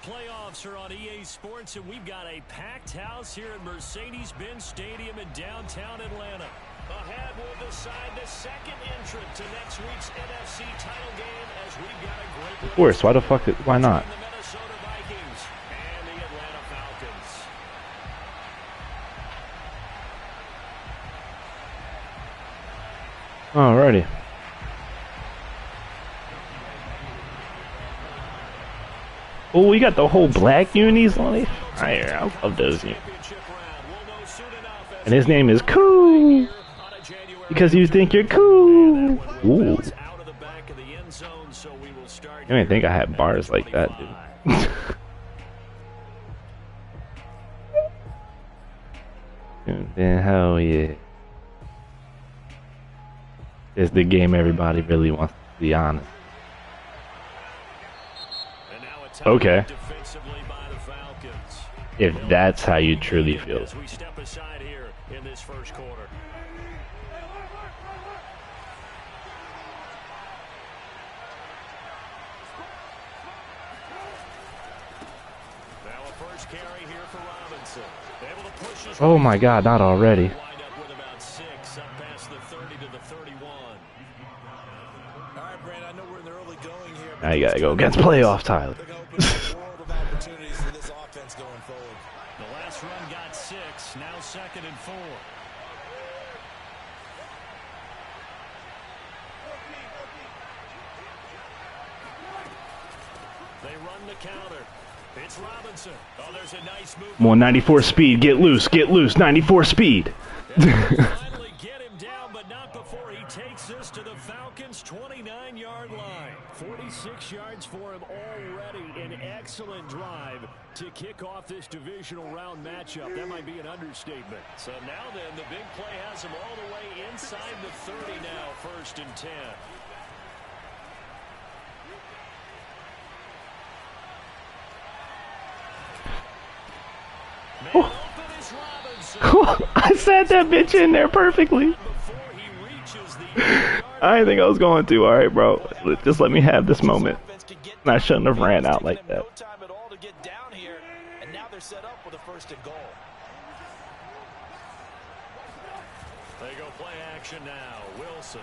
Playoffs are on EA Sports, and we've got a packed house here at Mercedes-Benz Stadium in downtown Atlanta. Ahead will decide the second entrant to next week's NFC title game as we've got a great... Of course, why the fuck, why not? The Minnesota Vikings and the Atlanta Falcons. Alrighty. Oh, we got the whole black unis on it. I love those unis. And his name is Cool. Because you think you're cool. Ooh. I didn't think I had bars like that, dude. Then hell yeah. It's the game everybody really wants to be honest. Okay. If that's how you truly feel. As we step aside here in this first quarter. Now a first carry here for Robinson. Able to push his Oh my god, not already. wind up with about 6 up past the 30 to the 31. All right, Brandon, I know we're in the early going here. Now you gotta go against playoff Tyler. The last run got 6, now 2nd and 4. They run the counter. It's Robinson. Oh, there's a nice move. More 94 speed, get loose, 94 speed. Finally get him down, but not before he takes this to the Falcons' 29-yard line. 46 yards for him already. An excellent drive to kick off this divisional round matchup. That might be an understatement. So now then, the big play has him all the way inside the 30 now, 1st and 10. I said that bitch in there perfectly. I didn't think I was going to. Alright, bro. Just let me have this moment. And I shouldn't have ran out like that. They go play action now. Wilson.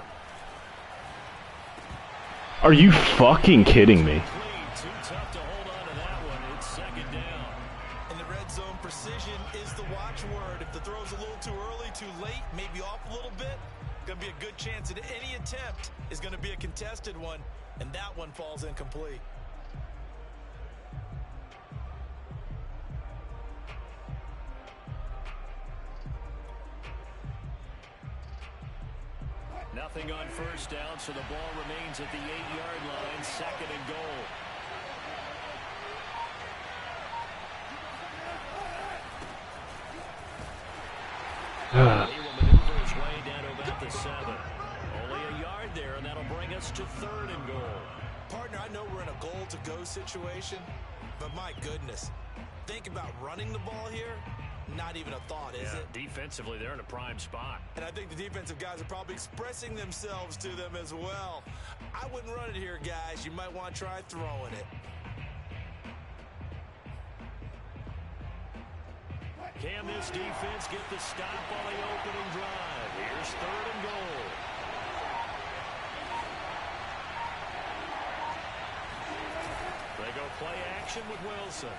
Are you fucking kidding me? Too tough to hold on to that one. It's 2nd down. In the red zone, precision is the watchword. If the throw's a little too early, too late, maybe off a little bit, going to be a good chance that any attempt is going to be a contested one, and that one falls incomplete. Nothing on 1st down, so the ball remains at the 8-yard line, 2nd and goal. He will maneuver his way down to about the 7. Only a yard there, and that'll bring us to 3rd and goal. Partner, I know we're in a goal-to-go situation, but my goodness, think about running the ball here. Not even a thought, is it? Defensively, they're in a prime spot. And I think the defensive guys are probably expressing themselves to them as well. I wouldn't run it here, guys. You might want to try throwing it. Can this defense get the stop on the opening drive? Here's 3rd and goal. They go play action with Wilson.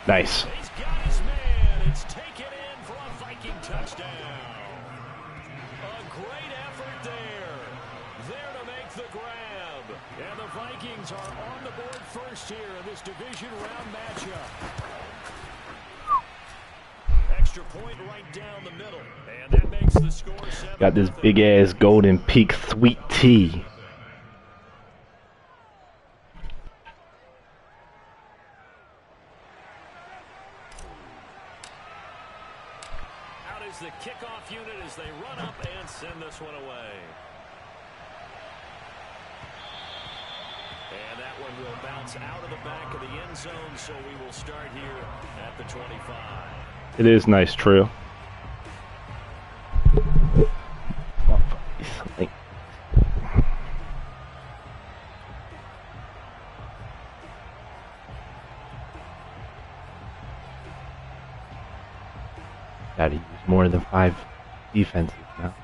Nice. He's got his man. It's taken in for a Viking touchdown. A great effort there. There to make the grab. And the Vikings are on the board first here in this division round matchup. Extra point right down the middle. And that makes the score 7. Got this big ass Golden Peak sweet tea. Out is the kickoff unit as they run up and send this one away. And that one will bounce out of the back of the end zone, so we will start here at the 25. It is nice, true. Gotta use more than 5 defenses now.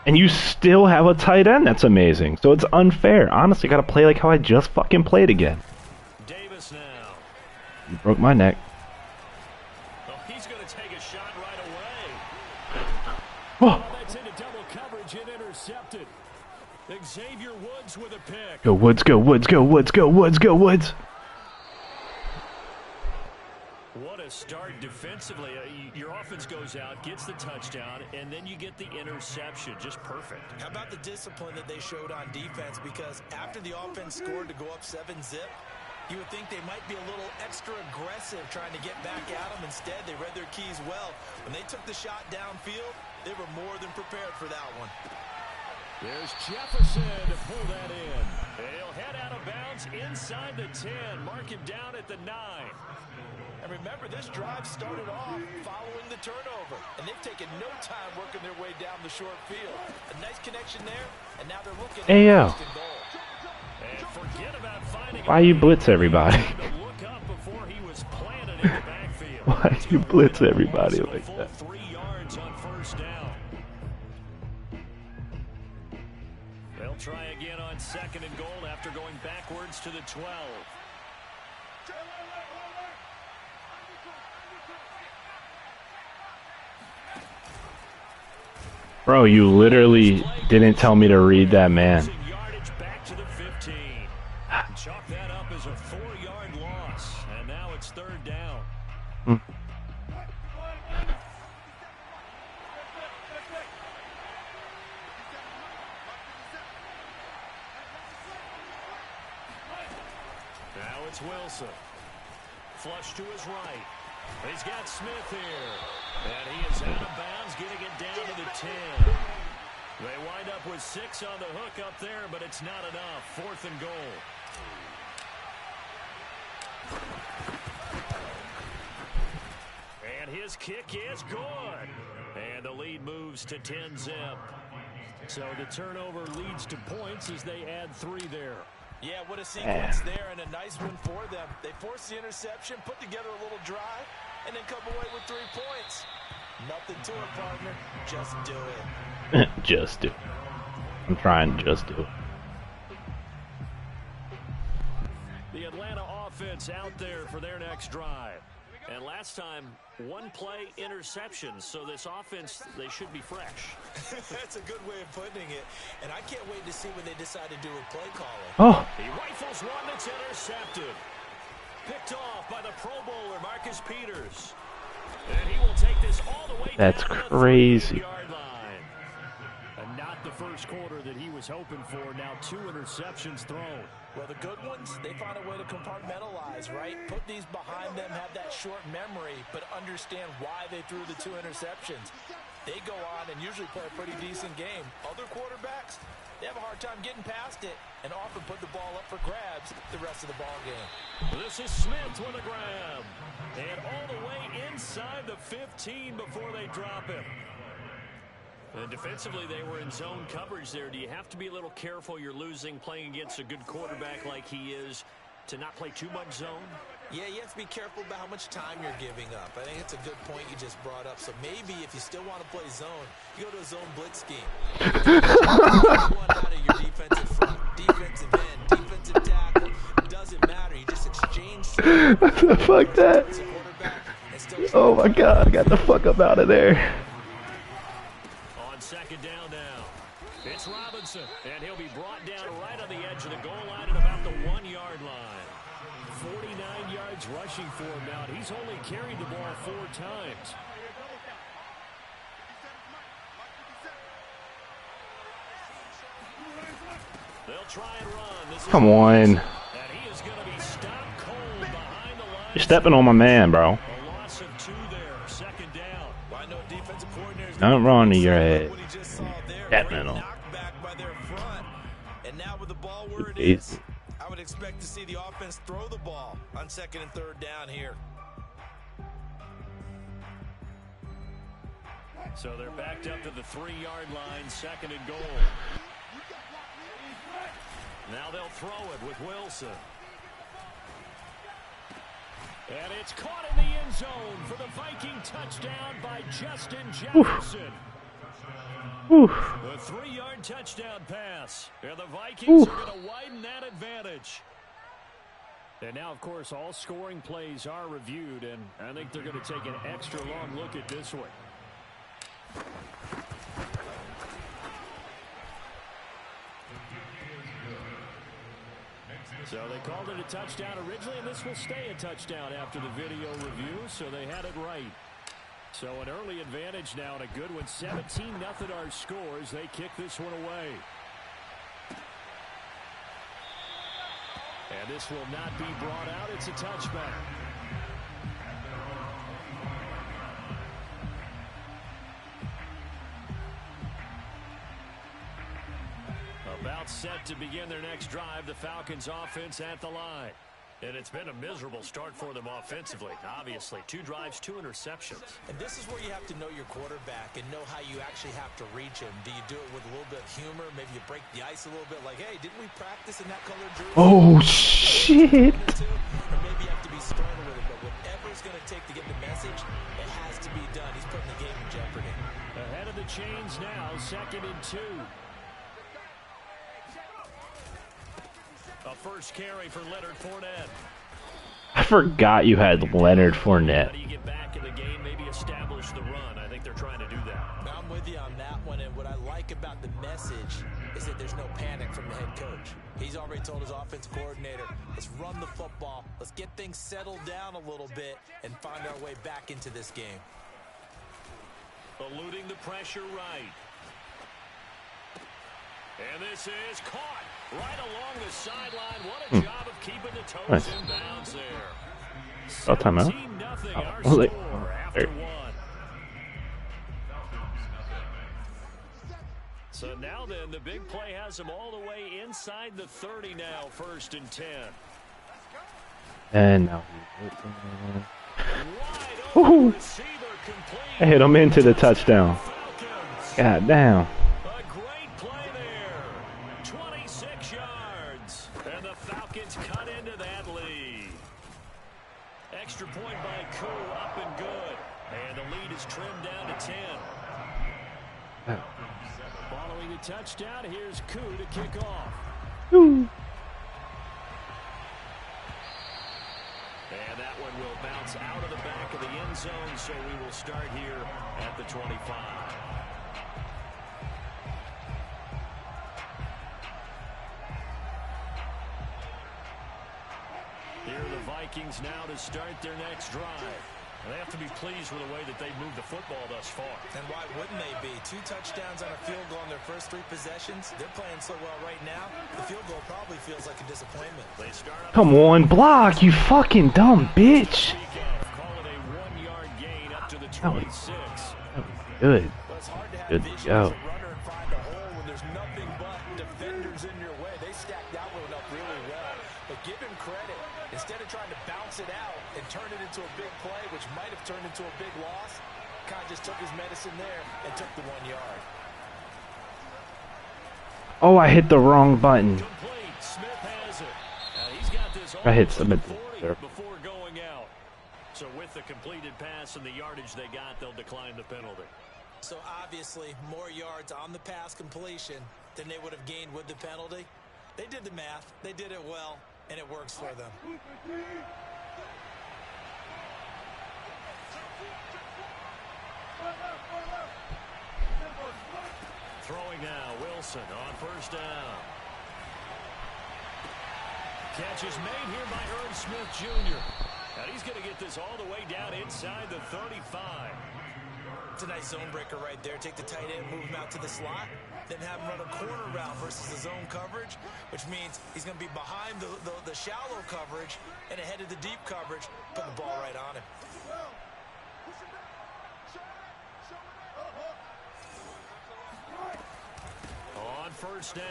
And you still have a tight end. That's amazing. So it's unfair. Honestly, gotta play like how I just fucking played again. Davis now. You broke my neck. Oh, he's gonna take a shot right away. Oh. That's into double coverage and intercepted. Xavier Woods with a pick. Go Woods, go Woods, go Woods, go Woods, go Woods. What a start defensively. Your offense goes out, gets the touchdown, and then you get the interception. Just perfect. How about the discipline that they showed on defense? Because after the offense scored to go up 7-zip, you would think they might be a little extra aggressive trying to get back at them. Instead, they read their keys well. When they took the shot downfield, they were more than prepared for that one. There's Jefferson to pull that in. He'll head out of bounds inside the 10. Mark him down at the 9. And remember, this drive started off following the turnover. And they've taken no time working their way down the short field. A nice connection there, and now they're looking at first and goal. And forget about finding Why you blitz everybody? look up before he was planted in the backfield. Why you blitz everybody like that? 3 yards on first down. They'll try again on second and goal after going backwards to the 12. Bro, you literally didn't tell me to read that man. Yardage back to the 15. Chalk that up as a 4-yard loss, and now it's third down. Now it's Wilson. Flush to his right. He's got Smith here. And he is out of bounds, getting it down to the 10. They wind up with 6 on the hook up there, but it's not enough. 4th and goal. And his kick is good. And the lead moves to 10-zip. So the turnover leads to points as they add 3 there. Yeah, what a sequence there, and a nice one for them. They forced the interception, put together a little drive, and then come away with 3 points. Nothing to it, partner. Just do it. Just do it. I'm trying to just do it. The Atlanta offense out there for their next drive. And last time, 1-play interception. So this offense, they should be fresh. That's a good way of putting it. And I can't wait to see when they decide to do a play calling. Oh. He rifles one that's intercepted. Picked off by the Pro Bowler, Marcus Peters. And he will take this all the way That's down crazy. the 3-yard line. And not the first quarter that he was hoping for. Now 2 interceptions thrown. Well, the good ones, they find a way to compartmentalize, right? Put these behind them, have that short memory, but understand why they threw the 2 interceptions. They go on and usually play a pretty decent game. Other quarterbacks, they have a hard time getting past it and often put the ball up for grabs the rest of the ball game. This is Smith with a grab. And all the way inside the 15 before they drop him. And defensively, they were in zone coverage there. Do you have to be a little careful? You're losing, playing against a good quarterback like he is, to not play too much zone? Yeah, you have to be careful about how much time you're giving up. I think it's a good point you just brought up. So maybe if you still want to play zone, you go to a zone blitz scheme. One out of your defensive front, defensive end, defensive tackle. It doesn't matter. You just exchange. What the fuck that? Oh my god, I got the fuck up out of there. On second down now, it's Robinson, and he'll be brought down right on the edge of the goal line at about the 1-yard line. 49 yards rushing for him now. He's only carried the ball 4 times. They'll try and run. Come on. And he is going to be stopped cold behind the line. You're stepping on my man, bro. A loss of 2 there. Second down. Well, I know defensive coordinators. Don't run to your head. What he just saw there. Stepping Great on. knockback by their front. And now with the ball where it It's- is, I would expect to see the offense throw the ball on second and third down here. So they're backed up to the 3-yard line, second and goal. Now they'll throw it with Wilson. And it's caught in the end zone for the Viking touchdown by Justin Oof. Jefferson. Oof. A 3-yard touchdown pass. And the Vikings are going to widen that advantage. And now, of course, all scoring plays are reviewed, and I think they're going to take an extra long look at this one. So they called it a touchdown originally, and this will stay a touchdown after the video review, so they had it right. So an early advantage now and a good one. 17-0 our scores. They kick this one away. And this will not be brought out. It's a touchback. About set to begin their next drive. The Falcons offense at the line. And it's been a miserable start for them offensively. Obviously, 2 drives, 2 interceptions. And this is where you have to know your quarterback and know how you actually have to reach him. Do you do it with a little bit of humor? Maybe you break the ice a little bit like, hey, didn't we practice in that color jersey? Oh, shit. Or maybe you have to be sterner with it. But whatever it's going to take to get the message, it has to be done. He's putting the game in jeopardy. Ahead of the chains now, 2nd and 2. A first carry for Leonard Fournette. I forgot you had Leonard Fournette. How do you get back in the game, maybe establish the run? I think they're trying to do that. I'm with you on that one, and what I like about the message is that there's no panic from the head coach. He's already told his offensive coordinator, let's run the football, let's get things settled down a little bit, and find our way back into this game. Eluding the pressure right. And this is caught right along the sideline. What a job of keeping the toes Nice. in bounds there. Oh, timeout? 17-0 Oh, our like, score after there. 1. So now then, the big play has them all the way inside the 30 now, 1st and 10. And now Wide Woohoo. open receiver complete. I hit him into the touchdown. Falcons. God damn. A great play there. 26 yards. And the Falcons cut into that lead. Extra point by Koo, up and good. And the lead is trimmed down to 10. Following the touchdown, here's Koo to kick off. Ooh. And that one will bounce out of the back of the end zone, so we will start here at the 25. Here are the Vikings now to start their next drive. They have to be pleased with the way that they've moved the football thus far. And why wouldn't they be? 2 touchdowns on a field goal in their first 3 possessions. They're playing so well right now, the field goal probably feels like a disappointment. They start up. Come on, block, you fucking dumb bitch. Call it a 1-yard gain up to the 26. Good. Well, it's hard to have Good vision go. as a runner and find a hole when there's nothing but defenders in your way. They stacked that one up really well. But give him credit. Instead of trying to bounce it out and turn it into a big play, which might have turned into a big loss, kind of just took his medicine there and took the 1 yard. Oh, I hit the wrong button. Complete. Smith has it. He's got this I hit all the way submit to the 40 there. before going out. So with the completed pass and the yardage they got, they'll decline the penalty. So obviously, more yards on the pass completion than they would have gained with the penalty. They did the math. They did it well, and it works for them. Throwing now, Wilson on first down. Catch is made here by Irv Smith Jr. And he's going to get this all the way down inside the 35. It's a nice zone breaker right there. Take the tight end, move him out to the slot, then have him run a corner route versus the zone coverage, which means he's going to be behind the shallow coverage and ahead of the deep coverage, put the ball right on him. On first down,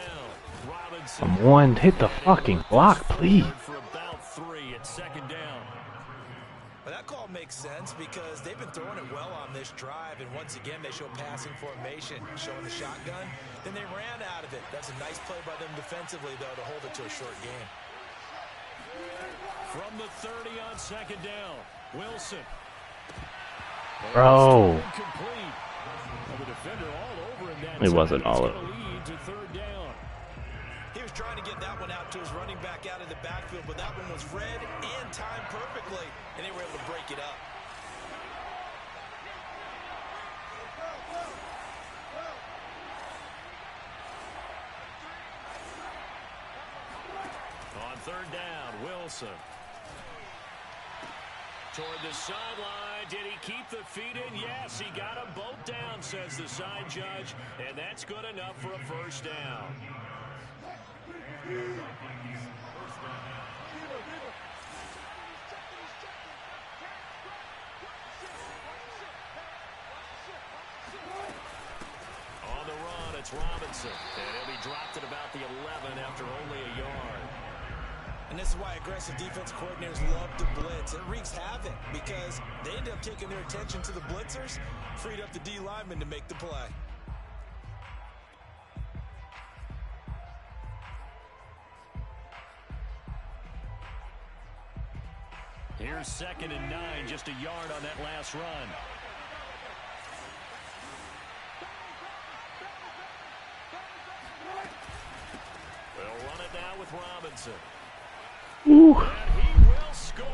Robinson. Come on, hit the fucking block, please. For about 3 at 2nd down. But that call makes sense because they've been throwing it well on this drive, and once again they show passing formation, showing the shotgun. Then they ran out of it. That's a nice play by them defensively, though, to hold it to a short game. From the 30 on 2nd down, Wilson. Bro. Incomplete. Well, the defender all over him that It time. wasn't all It's over. gonna lead to third down. He was trying to get that one out to his running back out of the backfield, but that one was read and timed perfectly, and they were able to break it up. On third down, Wilson. Toward the sideline. Did he keep the feet in? Yes, he got them both down, says the side judge. And that's good enough for a first down. On the run, it's Robinson. And he'll be dropped at about the 11 after only a yard. And this is why aggressive defense coordinators love to blitz. It wreaks havoc because they end up taking their attention to the blitzers, freed up the D lineman to make the play. Here's 2nd and 9, just a yard on that last run. They'll run it now with Robinson. Ooh. And he will score.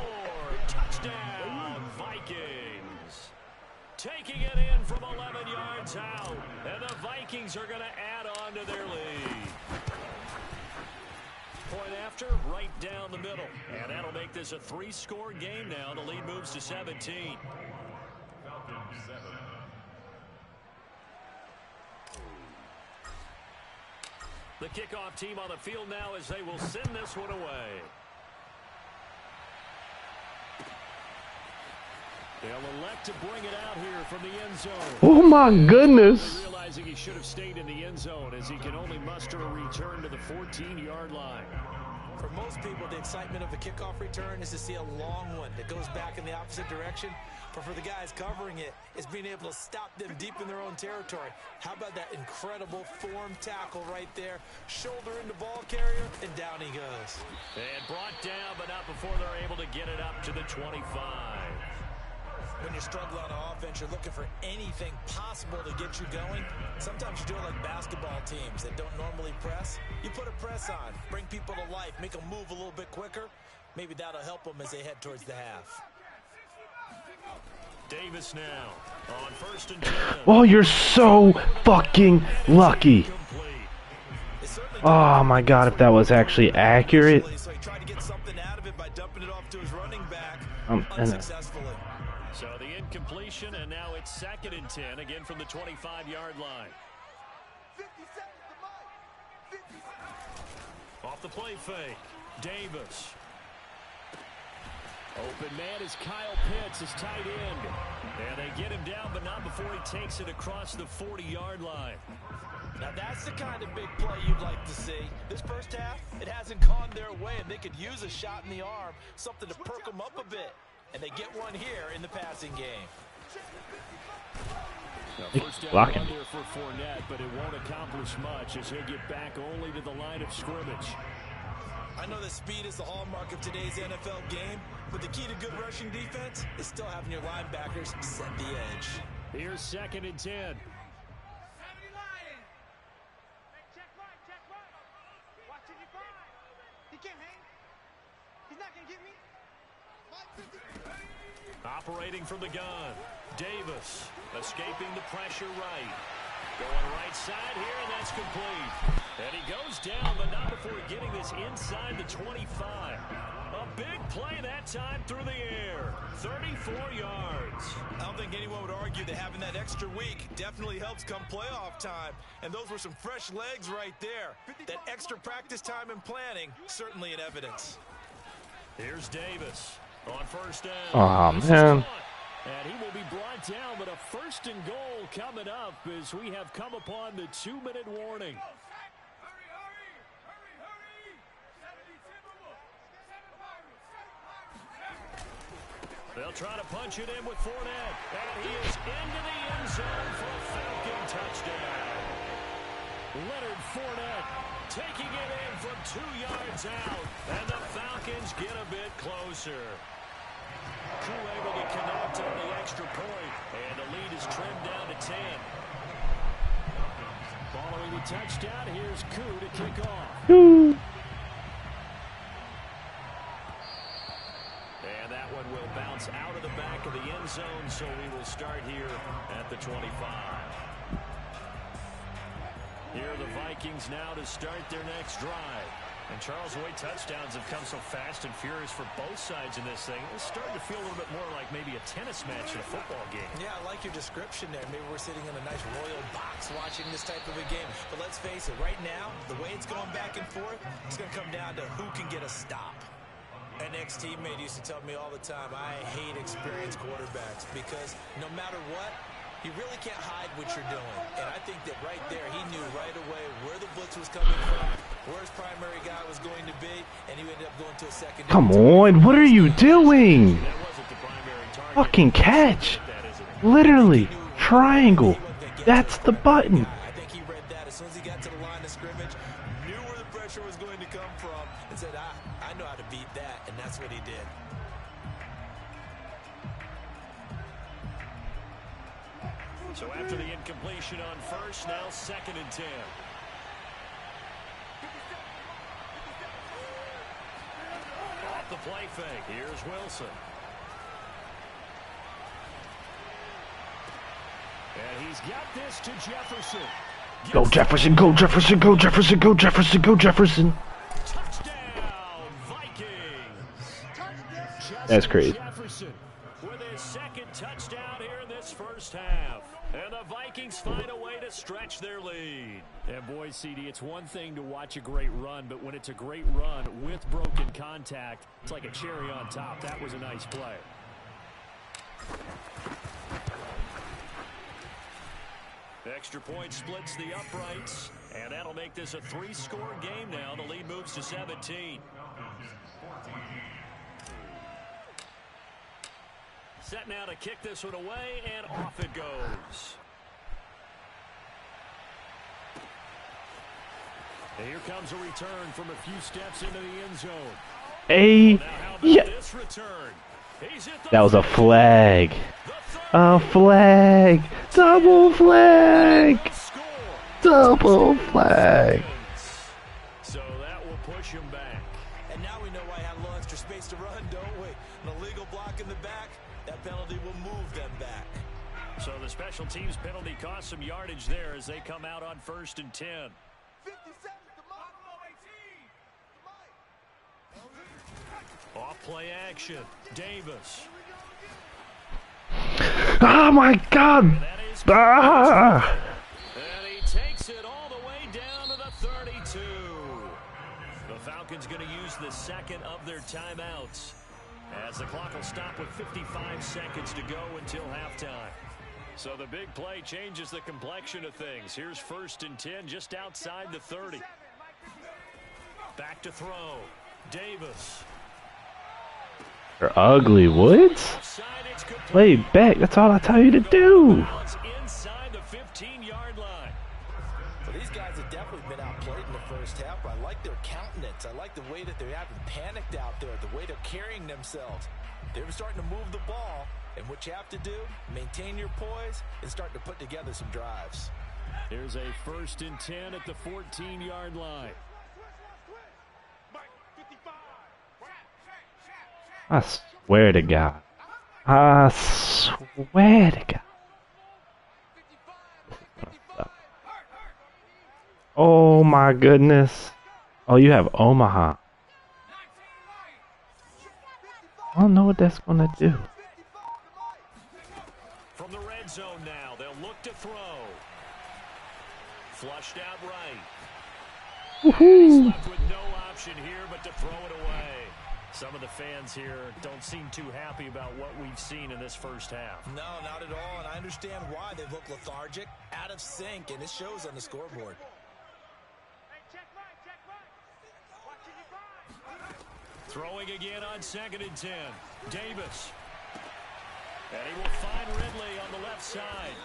Touchdown, Vikings. Taking it in from 11 yards out. And the Vikings are going to add on to their lead. Point after, right down the middle. And that'll make this a 3-score game now. The lead moves to 17. The kickoff team on the field now as they will send this one away. They'll elect to bring it out here from the end zone. Oh my goodness. Realizing he should have stayed in the end zone as he can only muster a return to the 14-yard line. For most people, the excitement of a kickoff return is to see a long one that goes back in the opposite direction. But for the guys covering it, it's being able to stop them deep in their own territory. How about that incredible form tackle right there? Shoulder into ball carrier, and down he goes. And brought down, but not before they're able to get it up to the 25. When you're struggling on offense, you're looking for anything possible to get you going. Sometimes you do it like basketball teams that don't normally press. You put a press on, bring people to life, make them move a little bit quicker. Maybe that'll help them as they head towards the half. Davis now on 1st and 10. Oh, you're so fucking lucky. Oh my god, if that was actually accurate. So he tried to get something out of it by dumping it off to his running back unsuccessfully. So the incompletion, and now it's 2nd and 10, again from the 25-yard line. Off the play fake, Davis. Open man is Kyle Pitts, his tight end. And they get him down, but not before he takes it across the 40-yard line. Now that's the kind of big play you'd like to see. This first half, it hasn't gone their way, and they could use a shot in the arm, something to perk them up a bit. And they get one here in the passing game. Now, first down Blocking. run there for Fournette, but it won't accomplish much as he'll get back only to the line of scrimmage. I know that speed is the hallmark of today's NFL game, but the key to good rushing defense is still having your linebackers set the edge. Here's 2nd and 10. Operating from the gun, Davis escaping the pressure right. Going right side here, and that's complete. And he goes down, but not before getting this inside the 25. A big play that time through the air. 34 yards. I don't think anyone would argue that having that extra week definitely helps come playoff time. And those were some fresh legs right there. That extra practice time and planning, certainly in evidence. Here's Davis on 1st down. Oh, man. And he will be brought down, but a 1st and goal coming up as we have come upon the 2-minute warning. They'll try to punch it in with Fournette, and he is into the end zone for a Falcon touchdown. Leonard Fournette taking it in from 2 yards out, and the Falcons get a bit closer. Crew able to connect on the extra point, is trimmed down to 10. Following the touchdown, here's Koo to kick off. Woo. And that one will bounce out of the back of the end zone, so we will start here at the 25. Here are the Vikings now to start their next drive. And Charles, the way touchdowns have come so fast and furious for both sides in this thing, it's starting to feel a little bit more like maybe a tennis match in a football game. Yeah, I like your description there. Maybe we're sitting in a nice royal box watching this type of a game. But let's face it, right now, the way it's going back and forth, it's going to come down to who can get a stop. An ex-teammate used to tell me all the time, I hate experienced quarterbacks because no matter what, you really can't hide what you're doing. And I think that right there, he knew right away where the blitz was coming from, where his primary guy was going to be, and he ended up going to a secondary. Come on, what are you doing? Fucking catch. Literally, triangle. That's the button. I think he read that as soon as he got to the line of scrimmage, knew where the pressure was going to come from, and said, I know how to beat that, and that's what he did. So after the incompletion on first, now 2nd and 10. Off the play fake, here's Wilson. And he's got this to Jefferson. Go Jefferson, go Jefferson, go Jefferson, go Jefferson, go Jefferson. Touchdown, Vikings. That's crazy. Jefferson with his 2nd touchdown here in this first half. And the Vikings find a way to stretch their lead. And boy, CD, it's one thing to watch a great run, but when it's a great run with broken contact, it's like a cherry on top. That was a nice play. The extra point splits the uprights, and that'll make this a 3-score game now. The lead moves to 17. Set now to kick this one away, and off it goes. And here comes a return from a few steps into the end zone. Yeah. This return? That was a flag. A flag. Double flag. Double flag. So that will push him back. And now we know why he had a little extra space to run, don't we? An illegal block in the back, that penalty will move them back. So the special teams penalty cost some yardage there as they come out on 1st and 10. Off play action. Davis. Oh my God. Ah. And he takes it all the way down to the 32. The Falcons going to use the 2nd of their timeouts, as the clock will stop with 55 seconds to go until halftime. So the big play changes the complexion of things. Here's 1st and 10 just outside the 30. Back to throw. Davis. They're ugly, Woods. Play back. That's all I tell you to do. Inside the 15-yard line. Well, these guys have definitely been outplayed in the first half. I like their countenance. I like the way that they haven't panicked out there, the way they're carrying themselves. They're starting to move the ball, and what you have to do, maintain your poise and start to put together some drives. Here's a 1st and 10 at the 14-yard line. I swear to God. I swear to God. Oh my goodness. Oh, you have Omaha. I don't know what that's gonna do. From the red zone now, they'll look to throw. Flushed out right. He's left with no option here but to throw it away. Some of the fans here don't seem too happy about what we've seen in this first half. No, not at all, and I understand why. They look lethargic, out of sync, and it shows on the scoreboard. Throwing again on 2nd and 10. Davis. And he will find Ridley on the left side.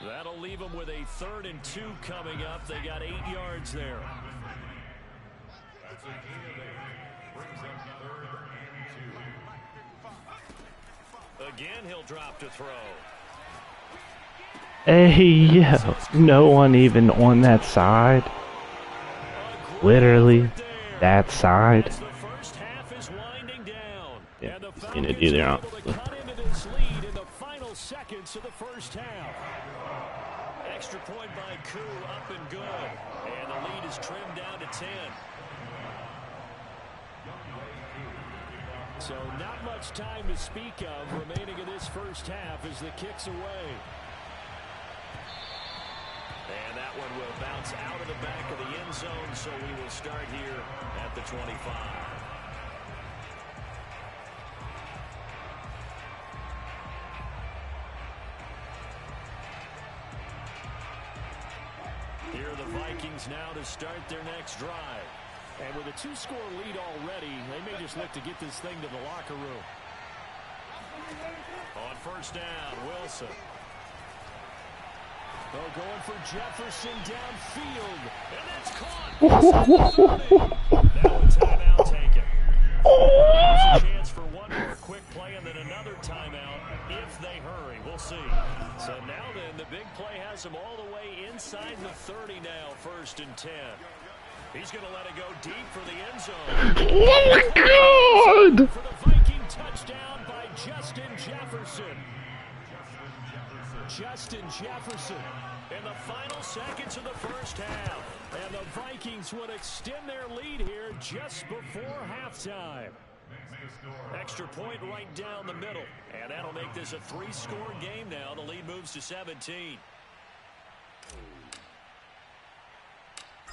That'll leave him with a 3rd and 2 coming up. They got 8 yards there. Again, he'll drop to throw. Hey, yo, no one even on that side. Literally, that side. Yeah, seen it either, honestly. Extra point by Koo, up and good. And the lead is trimmed down to 10. So not much time to speak of remaining in this first half as the kick's away. And that one will bounce out of the back of the end zone, so we will start here at the 25. Here are the Vikings now to start their next drive. And with a 2-score lead already, they may just look to get this thing to the locker room. On first down, Wilson. Oh, going for Jefferson downfield. And that's caught. That one timeout taken. There's a chance for one more quick play and then another timeout if they hurry. We'll see. So now then, the big play has them all the way inside the 30 now, 1st and 10. He's going to let it go deep for the end zone. Oh, my God! For the Viking touchdown by Justin Jefferson. Justin Jefferson in the final seconds of the first half. And the Vikings would extend their lead here just before halftime. Extra point right down the middle. And that'll make this a 3-score game now. The lead moves to 17.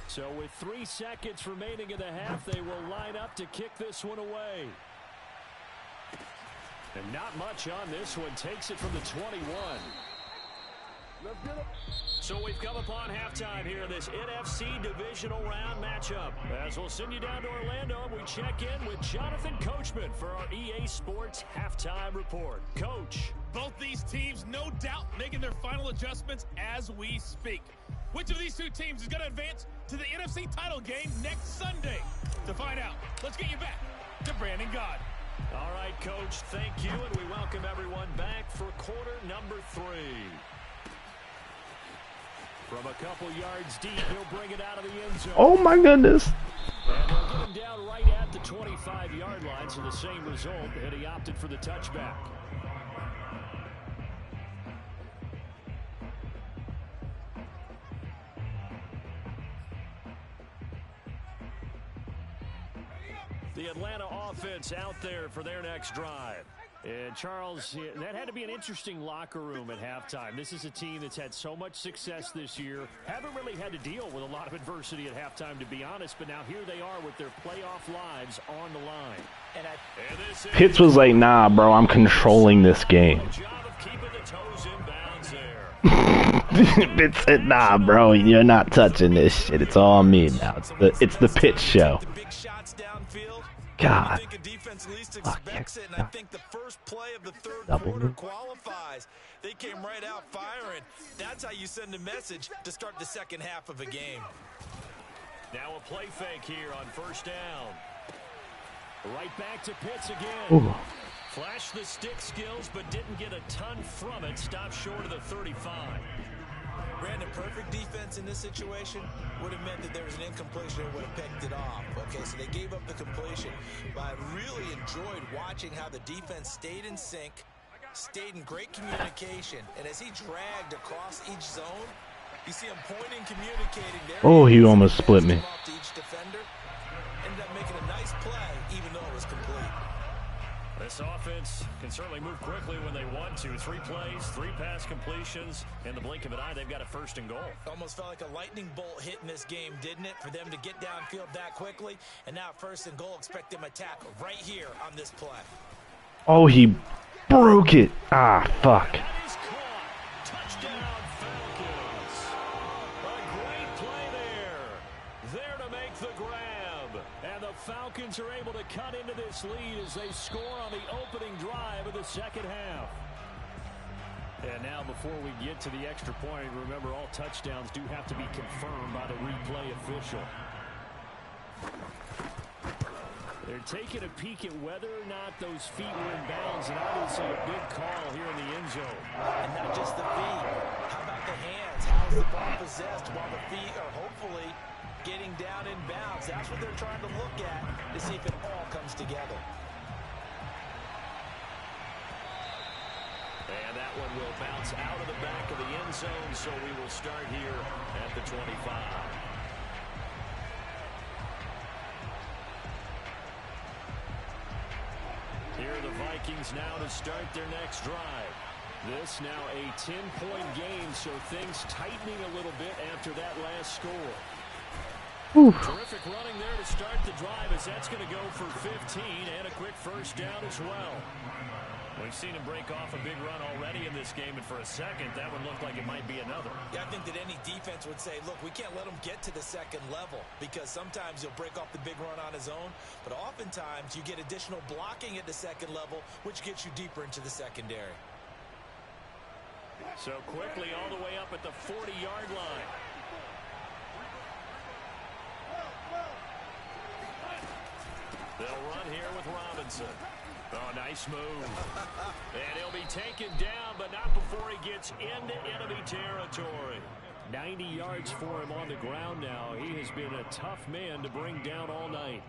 So with 3 seconds remaining in the half, they will line up to kick this one away. And not much on this one. Takes it from the 21. So we've come upon halftime here in this NFC Divisional Round matchup. As we'll send you down to Orlando, we check in with Jonathan Coachman for our EA Sports Halftime Report. Coach. Both these teams, no doubt, making their final adjustments as we speak. Which of these two teams is going to advance to the NFC title game next Sunday? To find out, let's get you back to Brandon God. All right, Coach, thank you, and we welcome everyone back for quarter number 3. From a couple yards deep, he'll bring it out of the end zone. Oh, my goodness. And they'll get him down right at the 25-yard line, so the same result, and he opted for the touchback. The Atlanta offense out there for their next drive. And Charles, that had to be an interesting locker room at halftime. This is a team that's had so much success this year. Haven't really had to deal with a lot of adversity at halftime, to be honest. But now here they are with their playoff lives on the line. Pitts was like, nah, bro, I'm controlling this game. Pitts said, nah, bro, you're not touching this shit. It's all me now. It's the Pitts show. God. I think a defense least expects it, and I think the first play of the third quarter qualifies. They came right out firing. That's how you send a message to start the second half of a game. Now a play fake here on first down. Right back to Pitts again. Ooh. Flashed the stick skills, but didn't get a ton from it. Stopped short of the 35. Brandon, perfect defense in this situation would have meant that there was an incompletion and would have picked it off. Okay, so they gave up the completion, but I really enjoyed watching how the defense stayed in sync, stayed in great communication, and as he dragged across each zone, you see him pointing, communicating there. Oh, he almost split me. Each defender ended up making a nice play, even though it was complete. This offense can certainly move quickly when they want to. 3 plays, 3 pass completions. In the blink of an eye, they've got a 1st and goal. Almost felt like a lightning bolt hit in this game, didn't it? For them to get downfield that quickly. And now 1st and goal, expect them to tackle right here on this play. Oh, he broke it. Ah, fuck. That is caught. Touchdown, Falcons. A great play there. There to make the grab. And the Falcons are able to cut into this lead as they score on the opening drive of the second half. And now before we get to the extra point, remember all touchdowns do have to be confirmed by the replay official. They're taking a peek at whether or not those feet were in bounds, and obviously a big call here in the end zone. And not just the feet. the ball possessed while the feet are hopefully getting down in bounds. That's what they're trying to look at to see if it all comes together. And that one will bounce out of the back of the end zone, so we will start here at the 25. Here are the Vikings now to start their next drive. This now a 10-point game, so things tightening a little bit after that last score. Oof. Terrific running there to start the drive, as that's going to go for 15 and a quick first down as well. We've seen him break off a big run already in this game, and for a second, that would look like it might be another. Yeah, I think that any defense would say, look, we can't let him get to the second level, because sometimes he'll break off the big run on his own, but oftentimes you get additional blocking at the second level, which gets you deeper into the secondary. So quickly all the way up at the 40-yard line. They'll run here with Robinson. Oh, nice move. And he'll be taken down, but not before he gets into enemy territory. 90 yards for him on the ground now. He has been a tough man to bring down all night.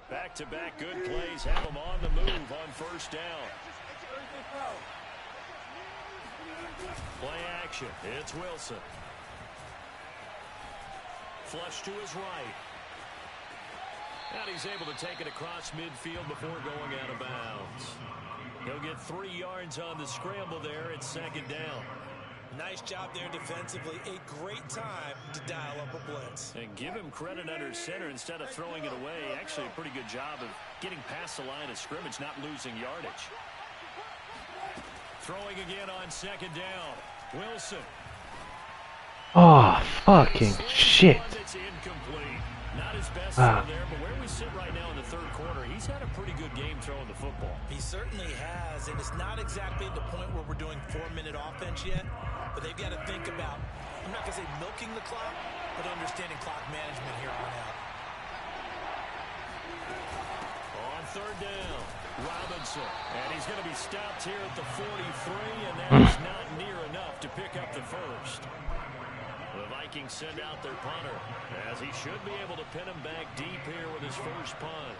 Back-to-back good plays have him on the move on first down. Play action. It's Wilson. Flush to his right. And he's able to take it across midfield before going out of bounds. He'll get 3 yards on the scramble there. It's second down. Nice job there defensively. A great time to dial up a blitz. And give him credit under center instead of throwing it away. Actually, a pretty good job of getting past the line of scrimmage, not losing yardage. Throwing again on second down. Wilson. Oh, fucking shit. It's incomplete. Not his best throw there, but where we sit right now in the third quarter, he's had a pretty good game throwing the football. He certainly has, and it's not exactly at the point where we're doing 4-minute offense yet, but they've got to think about, I'm not going to say milking the clock, but understanding clock management here on out. On third down, Robinson, and he's going to be stopped here at the 43, and that is not near enough to pick up the first. The Vikings send out their punter, as he should be able to pin him back deep here with his first punt.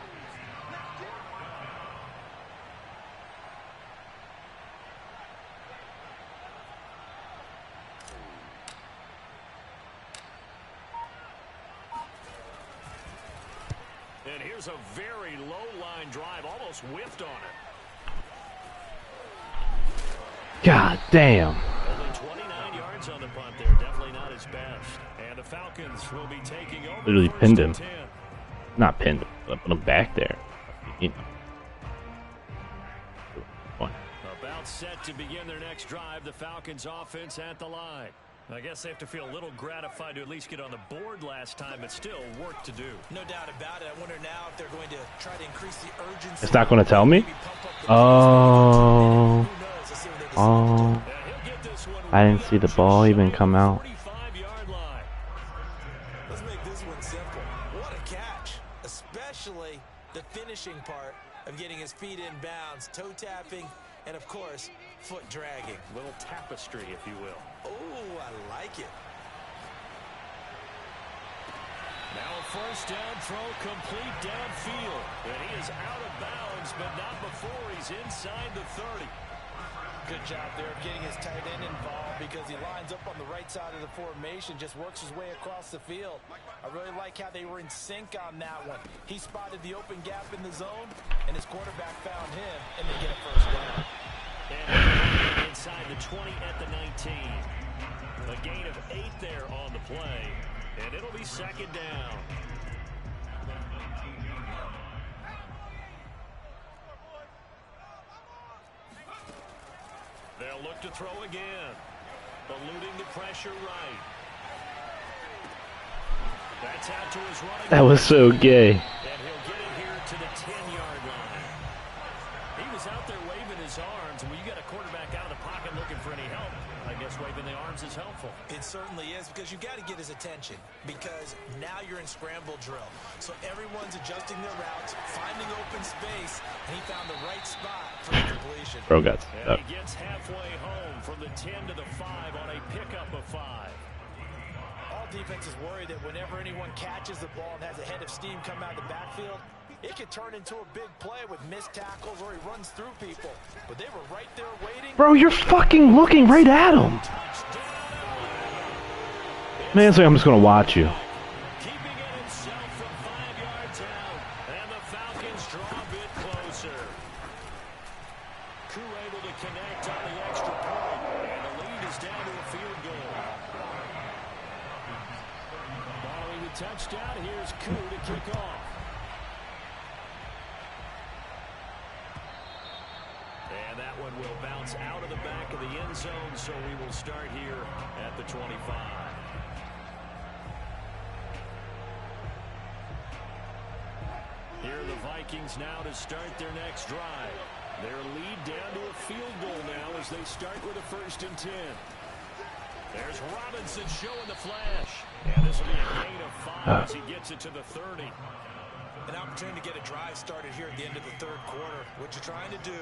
And here's a very low-line drive, almost whiffed on it. God damn. Only 29 yards on the punt there. Definitely not his best. And the Falcons will be taking over. Literally pinned him. Not pinned him, but put him back there. You know. About set to begin their next drive. The Falcons offense at the line. I guess they have to feel a little gratified to at least get on the board last time, but still work to do. No doubt about it. I wonder now if they're going to try to increase the urgency. It's not going to tell me? Oh. Oh. I didn't see the ball even come out. Let's make this one simple. What a catch. Especially the finishing part of getting his feet in bounds, toe tapping, and of course, foot dragging. Little tapestry, if you will. Oh, I like it. Now a first down throw complete downfield. And he is out of bounds, but not before he's inside the 30. Good job there of getting his tight end involved, because he lines up on the right side of the formation, just works his way across the field. I really like how they were in sync on that one. He spotted the open gap in the zone, and his quarterback found him, and they get a first down. And inside the 20 at the 19. A gain of 8 there on the play, and it'll be second down. They'll look to throw again. Eluding the pressure right. That's out to his running. That was so gay. And he'll get it here to the 10-yard line. He was out there waving his arms, and when you got a quarterback out of the pocket looking for any help, I guess waving the arms is helpful. It certainly is, because you got to get his attention, because now you're in scramble drill. So everyone's adjusting their routes, finding open open space, and he found the right spot for the completion. Bro got stuck. He gets halfway home from the 10 to the 5 on a pickup of 5. All defenses worry that whenever anyone catches the ball and has a head of steam come out of the backfield, it could turn into a big play with missed tackles or he runs through people. But they were right there waiting. Bro, you're fucking looking right at him. Man, it's like I'm just gonna watch you. Keeping it himself from 5 yards out, and the Falcons draw a bit closer. Koo able to connect on the extra point, and the lead is down to a field goal. Following the touchdown, here's Koo to kick off. And that one will bounce out of the back of the end zone, so we will start here at the 25. Here are the Vikings now to start their next drive. Their lead down to a field goal now as they start with a 1st and 10. There's Robinson showing the flash. And this will be a gain of 5 as he gets it to the 30. An opportunity to get a drive started here at the end of the 3rd quarter. What you're trying to do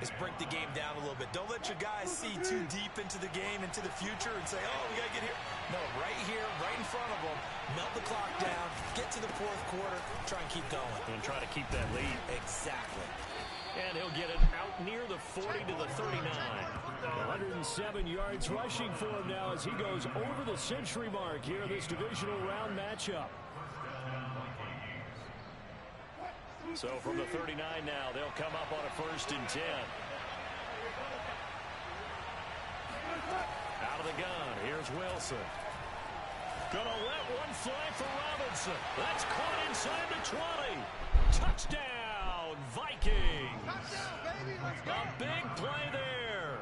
is break the game down a little bit. Don't let your guys see too deep into the game, into the future, and say, oh, we got to get here. No, right here, right in front of them, melt the clock down, get to the 4th quarter, try and keep going. And try to keep that lead. Exactly. And he'll get it out near the 40 to the 39. 107 yards rushing for him now as he goes over the century mark here in this divisional round matchup. So from the 39 now, they'll come up on a 1st and 10. Out of the gun, here's Wilson. Gonna let one fly for Robinson. That's caught inside the 20. Touchdown, Vikings. A big play there.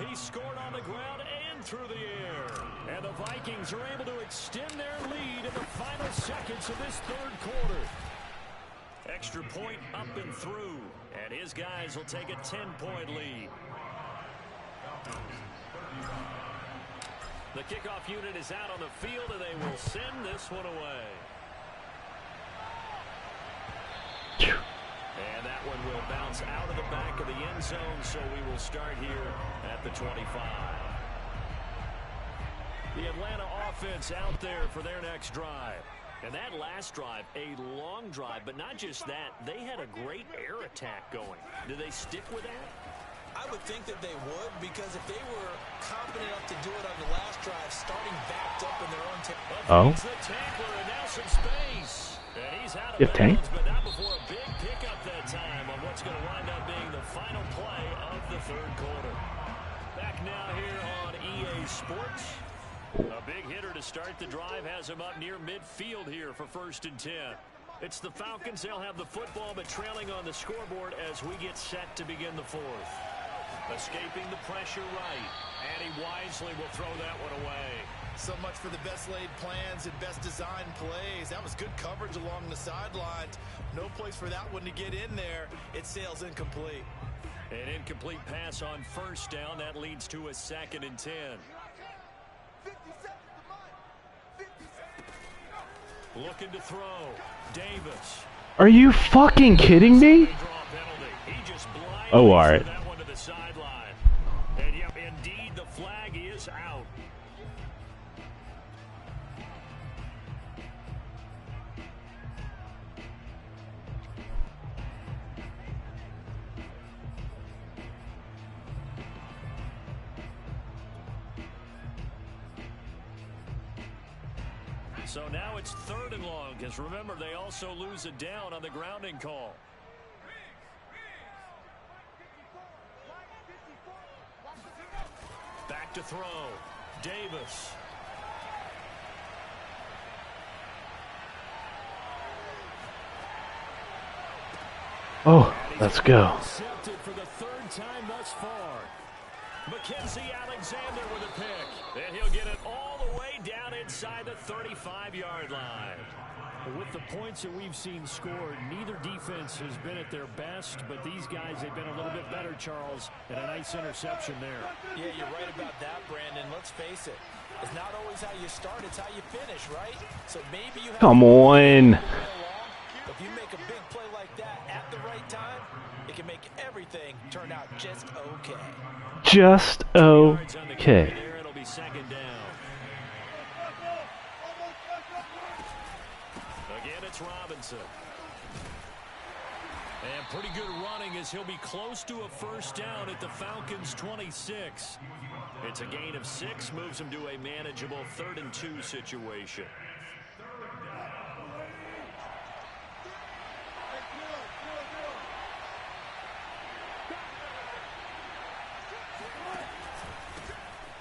He scored on the ground and through the air. And the Vikings are able to extend their lead in the final seconds of this 3rd quarter. Extra point up and through, and his guys will take a 10-point lead. The kickoff unit is out on the field, and they will send this one away. And that one will bounce out of the back of the end zone, so we will start here at the 25. The Atlanta offense out there for their next drive. And that last drive, a long drive, but not just that. They had a great air attack going. Do they stick with that? I would think that they would, because if they were confident enough to do it on the last drive, starting backed up in their own Oh. The tackler, and now some space. And he's out of You have tank? bounds, but not before a big pickup that time on what's going to wind up being the final play of the 3rd quarter. Back now here on EA Sports. A big hitter to start the drive has him up near midfield here for 1st and 10. It's the Falcons. They'll have the football, but trailing on the scoreboard as we get set to begin the 4th. Escaping the pressure right, and he wisely will throw that one away. So much for the best laid plans and best designed plays. That was good coverage along the sidelines. No place for that one to get in there. It sails incomplete. An incomplete pass on 1st down. That leads to a 2nd and 10. Looking to throw. Davis. Are you fucking kidding me? Oh, all right. That one to the sideline. And yep, indeed, the flag is out. So now it's 3rd and long, because remember, they also lose a down on the grounding call. Back to throw. Davis. Oh, let's go. Intercepted for the 3rd time thus far. Mackenzie Alexander with a pick. And he'll get it all the way down inside the 35-yard line. With the points that we've seen scored, neither defense has been at their best, but these guys have been a little bit better, Charles, and a nice interception there. Yeah, you're right about that, Brandon. Let's face it. It's not always how you start, it's how you finish, right? So maybe you have Come on. If you make a big play like that at the right time, it can make everything turn out just okay. Just okay. There, it'll be second down. Again, it's Robinson. And pretty good running as he'll be close to a first down at the Falcons' 26. It's a gain of 6, moves him to a manageable 3rd and 2 situation.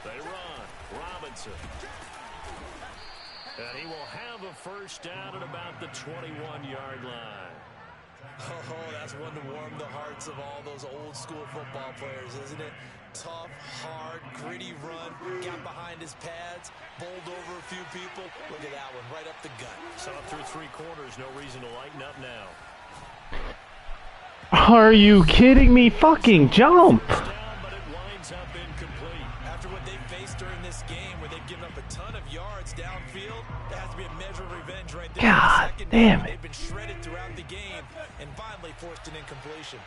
They run. Robinson. And he will have a first down at about the 21-yard line. Oh, that's one to warm the hearts of all those old school football players, isn't it? Tough, hard, gritty run, got behind his pads, bowled over a few people. Look at that one, right up the gut. So up through 3 quarters, no reason to lighten up now. Are you kidding me? Fucking jump! Down, but it winds up incomplete. After what they faced during this game, where they've given up a ton of yards downfield, there has to be a measure of revenge right there. God damn it. They've been shredded throughout the game and finally forced an incompletion.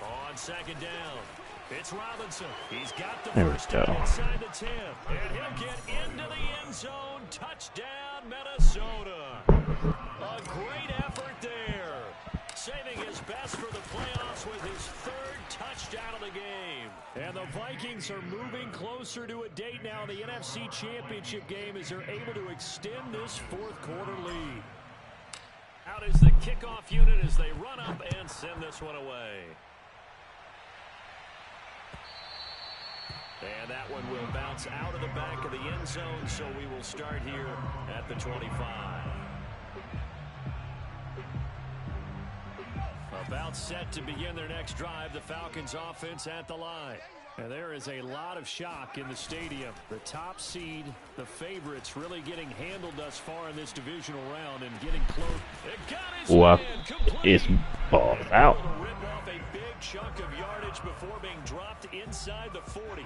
On second down, it's Robinson. He's got the There we first go. down inside the 10. And he'll get into the end zone. Touchdown, Minnesota. A great effort there. Saving his best for the playoffs with his 3rd touchdown of the game. And the Vikings are moving closer to a date now in the NFC Championship game as they're able to extend this 4th quarter lead. Out is the kickoff unit as they run up and send this one away. And that one will bounce out of the back of the end zone, so we will start here at the 25. About set to begin their next drive, the Falcons offense at the line. And there is a lot of shock in the stadium. The top seed, the favorites, really getting handled thus far in this divisional round and getting close. It got his What man complete. is balls out? Rip off a big chunk of yardage before being dropped inside the 40. A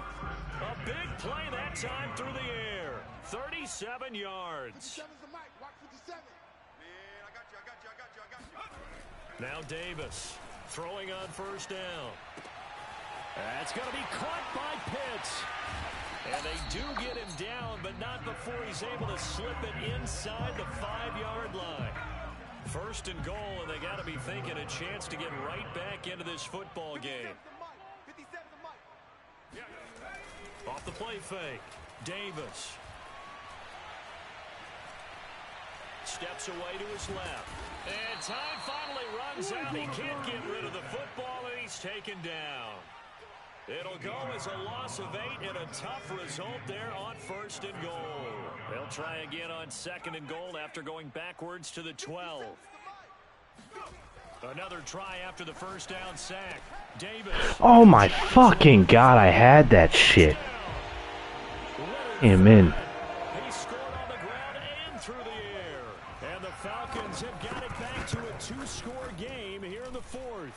big play that time through the air. 37 yards. Now Davis throwing on first down. That's going to be caught by Pitts. And they do get him down, but not before he's able to slip it inside the 5-yard line. 1st and goal, and they got to be thinking a chance to get right back into this football game. Off the play fake, Davis. Steps away to his left. And time finally runs out. He can't get rid of the football, and he's taken down. It'll go as a loss of 8 and a tough result there on 1st and goal. They'll try again on 2nd and goal after going backwards to the 12. Another try after the first down sack. Davis. Oh my fucking god, I had that shit. Amen. He scored on the ground and through the air. And the Falcons have got it back to a 2-score game here in the 4th.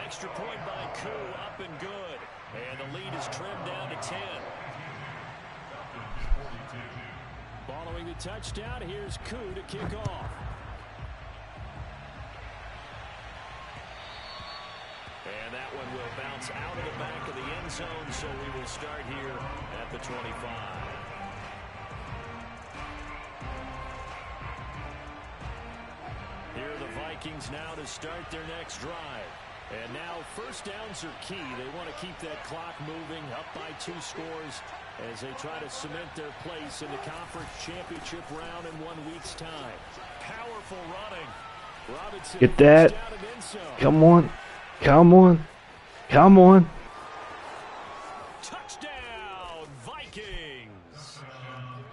Extra point by Koo, up and good. And the lead is trimmed down to 10. Following the touchdown, here's Koo to kick off. And that one will bounce out of the back of the end zone, so we will start here at the 25. Here are the Vikings now to start their next drive. And now first downs are key. They want to keep that clock moving up by 2 scores as they try to cement their place in the conference championship round in 1 week's time. Powerful running. Robinson Get that. Come on. Come on. Come on. Touchdown, Vikings.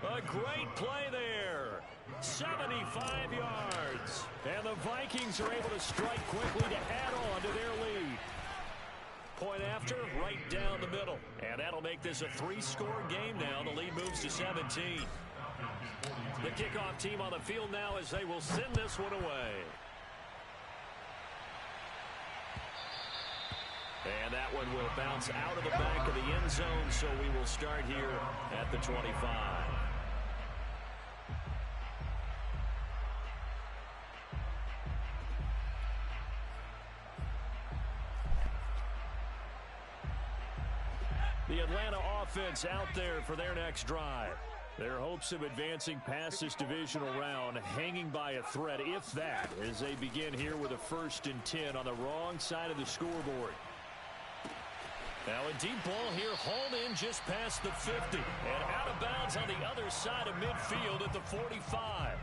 A great play there. 75 yards. And the Vikings are able to strike quickly to add on to their lead. Point after, right down the middle. And that'll make this a 3-score game now. The lead moves to 17. The kickoff team on the field now as they will send this one away. And that one will bounce out of the back of the end zone, so we will start here at the 25. The Atlanta offense out there for their next drive. Their hopes of advancing past this divisional round hanging by a thread, if that, as they begin here with a 1st and 10 on the wrong side of the scoreboard. Now a deep ball here, hauled in just past the 50. And out of bounds on the other side of midfield at the 45.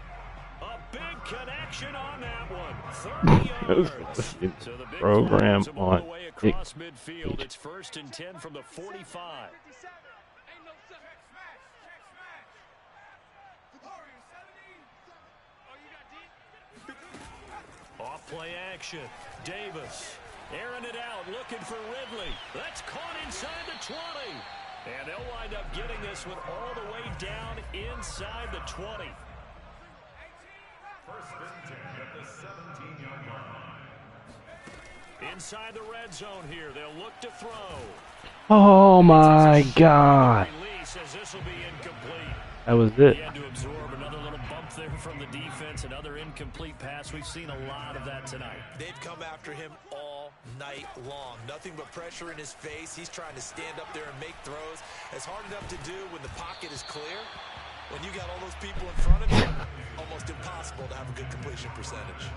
A big connection on that one. 30 yards. So the big program all on the way across midfield. It's 1st and 10 from the 45. Off play action. Davis airing it out, looking for Ridley. That's caught inside the 20. And they'll wind up getting this one all the way down inside the 20. 1st and 10 at the 17-yard line. Inside the red zone here, they'll look to throw. Oh my God. Release as this will be incomplete. That was it. He had to absorb another little bump there from the defense, another incomplete pass. We've seen a lot of that tonight. They've come after him all night long. Nothing but pressure in his face. He's trying to stand up there and make throws. It's hard enough to do when the pocket is clear. When you got all those people in front of you, almost impossible to have a good completion percentage.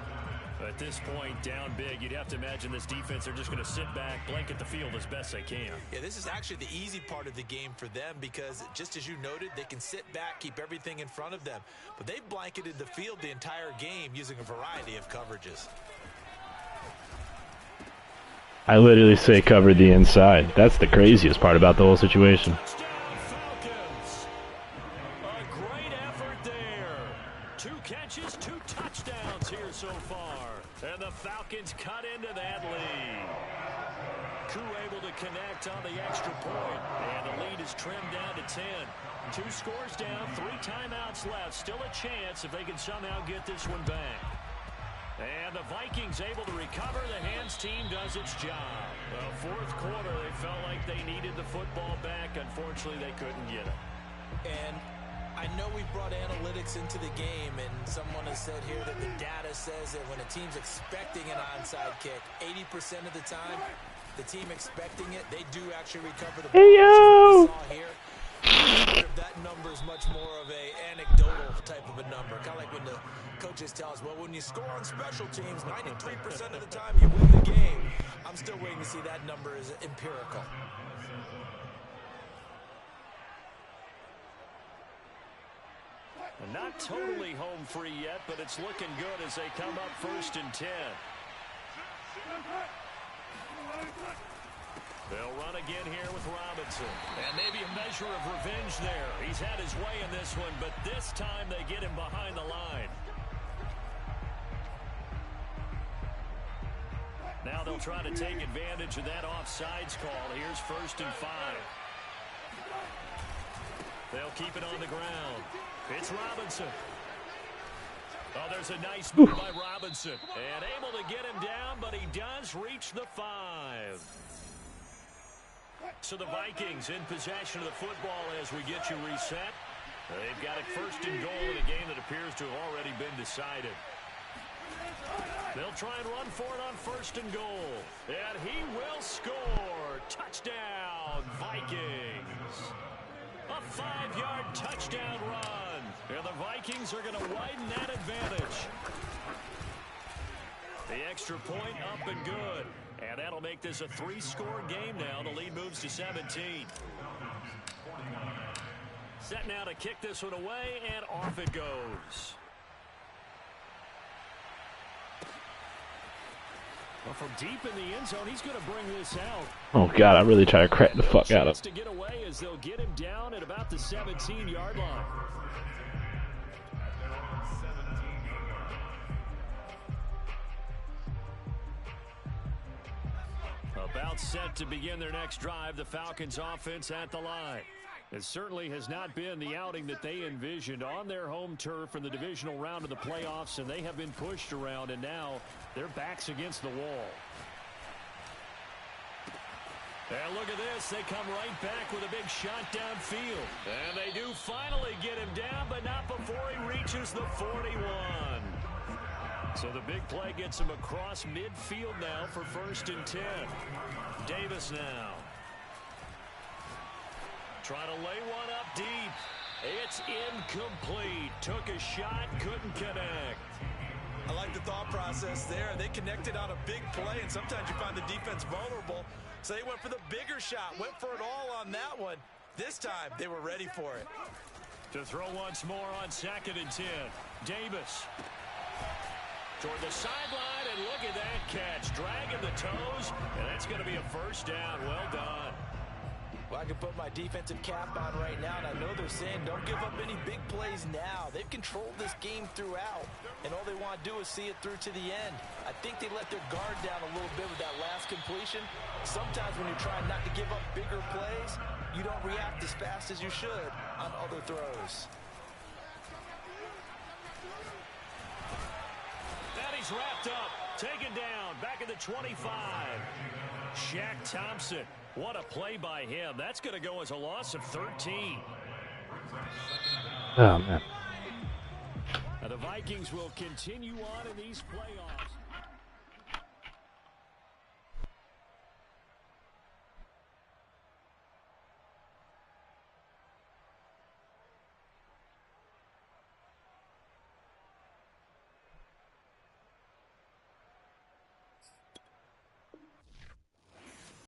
At this point, down big, you'd have to imagine this defense, they're just going to sit back, blanket the field as best they can. Yeah, this is actually the easy part of the game for them because, just as you noted, they can sit back, keep everything in front of them. But they've blanketed the field the entire game using a variety of coverages. I literally say cover the inside. That's the craziest part about the whole situation. Touchdown, Falcons. A great effort there. 2 catches, 2 touchdowns here so far. And the Falcons cut into that lead. Crew able to connect on the extra point. And the lead is trimmed down to 10. 2 scores down, 3 timeouts left. Still a chance if they can somehow get this one back. And the Vikings able to recover. The hands team does its job. The 4th quarter, they felt like they needed the football back. Unfortunately, they couldn't get it. And I know we've brought analytics into the game, and someone has said here that the data says that when a team's expecting an onside kick, 80% of the time, the team expecting it, they do actually recover the ball. Hey, yo! Saw here. That number is much more of a anecdotal type of a number. Kind of like when the coaches tell us, well, when you score on special teams, 93% of the time you win the game. I'm still waiting to see that number is empirical. Not totally home free yet, but it's looking good as they come up 1st and 10. They'll run again here with Robinson. And maybe a measure of revenge there. He's had his way in this one, but this time they get him behind the line. Now they'll try to take advantage of that offsides call. Here's 1st and 5. They'll keep it on the ground. It's Robinson. Oh, there's a nice move by Robinson. And able to get him down, but he does reach the 5. So the Vikings in possession of the football as we get you reset. They've got it 1st and goal in a game that appears to have already been decided. They'll try and run for it on 1st and goal. And he will score. Touchdown, Vikings. A 5-yard touchdown run. And the Vikings are going to widen that advantage. The extra point up and good. And that'll make this a 3-score game now. The lead moves to 17. Set now to kick this one away, and off it goes. Well, from deep in the end zone, he's going to bring this out. Oh God, I really try to crack the fuck out of him. To get away as they'll get him down at about the 17-yard line. About set to begin their next drive, the Falcons offense at the line. It certainly has not been the outing that they envisioned on their home turf in the divisional round of the playoffs, and they have been pushed around, and now their backs against the wall. And look at this. They come right back with a big shot downfield. And they do finally get him down, but not before he reaches the 41. So the big play gets him across midfield now for 1st and 10. Davis now. Trying to lay one up deep. It's incomplete. Took a shot, couldn't connect. I like the thought process there. They connected on a big play, and sometimes you find the defense vulnerable. So they went for the bigger shot, went for it all on that one. This time, they were ready for it. To throw once more on 2nd and 10. Davis. Toward the sideline, and look at that catch. Dragging the toes, and that's going to be a 1st down. Well done. Well, I can put my defensive cap on right now, and I know they're saying don't give up any big plays now. They've controlled this game throughout, and all they want to do is see it through to the end. I think they let their guard down a little bit with that last completion. Sometimes when you're trying not to give up bigger plays, you don't react as fast as you should on other throws. And he's wrapped up, taken down, back at the 25. Shaq Thompson. What a play by him. That's going to go as a loss of 13. Oh, man. Now the Vikings will continue on in these playoffs.